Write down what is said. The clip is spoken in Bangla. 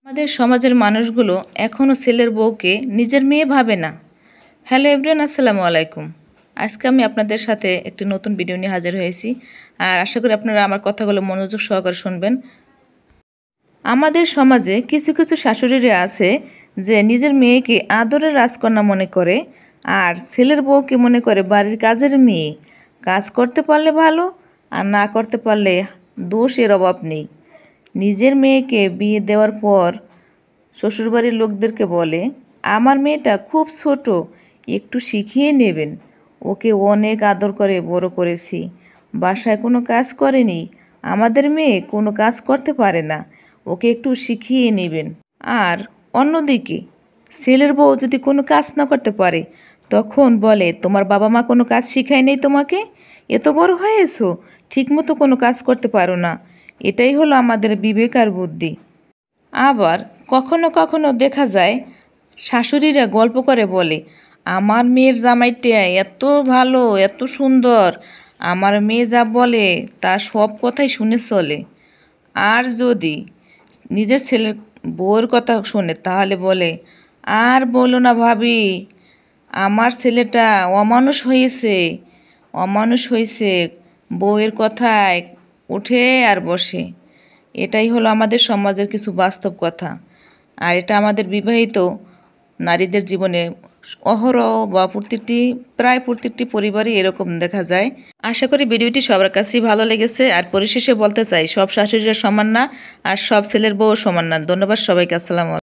আমাদের সমাজের মানুষগুলো এখনও ছেলের বউকে নিজের মেয়ে ভাবে না। হ্যালো এভরিওয়ান, আসসালামু আলাইকুম। আজকে আমি আপনাদের সাথে একটি নতুন ভিডিও নিয়ে হাজির হয়েছি, আর আশা করি আপনারা আমার কথাগুলো মনোযোগ সহকারে শুনবেন। আমাদের সমাজে কিছু কিছু শাশুড়িরা আছে যে নিজের মেয়েকে আদরের রাজকন্যা মনে করে, আর ছেলের বউকে মনে করে বাড়ির কাজের মেয়ে। কাজ করতে পারলে ভালো, আর না করতে পারলে দোষের অভাব নেই। নিজের মেয়েকে বিয়ে দেওয়ার পর শ্বশুরবাড়ির লোকদেরকে বলে, আমার মেয়েটা খুব ছোট, একটু শিখিয়ে নেবেন। ওকে অনেক আদর করে বড় করেছি, বাসায় কোনো কাজ করেনি, আমাদের মেয়ে কোনো কাজ করতে পারে না, ওকে একটু শিখিয়ে নেবেন। আর অন্যদিকে ছেলের বউ যদি কোনো কাজ না করতে পারে, তখন বলে, তোমার বাবা মা কোনো কাজ শিখায় নেই তোমাকে, এত বড় হয়েছো ঠিকমতো কোনো কাজ করতে পারো না। এটাই হলো আমাদের বিবেক আর বুদ্ধি। আবার কখনো কখনো দেখা যায় শাশুড়িরা গল্প করে বলে, আমার মেয়ের জামাইটা এত ভালো, এত সুন্দর, আমার মেয়ে যা বলে তা সব কথাই শুনে চলে। আর যদি নিজের ছেলের বউয়ের কথা শোনে তাহলে বলে, আর বলো না ভাবি, আমার ছেলেটা অমানুষ হয়েছে, অমানুষ হয়েছে, বউয়ের কথায় উঠে আর বসে। এটাই হলো আমাদের সমাজের কিছু বাস্তব কথা, আর এটা আমাদের বিবাহিত নারীদের জীবনে অহরহ বা প্রায় প্রত্যেকটি পরিবারই এরকম দেখা যায়। আশা করি ভিডিওটি সবার কাছেই ভালো লেগেছে। আর পরিশেষে বলতে চাই, সব শাশুড়িরা সমান না, আর সব ছেলের বউ সমান না। ধন্যবাদ সবাইকে। আসসালামু আলাইকুম।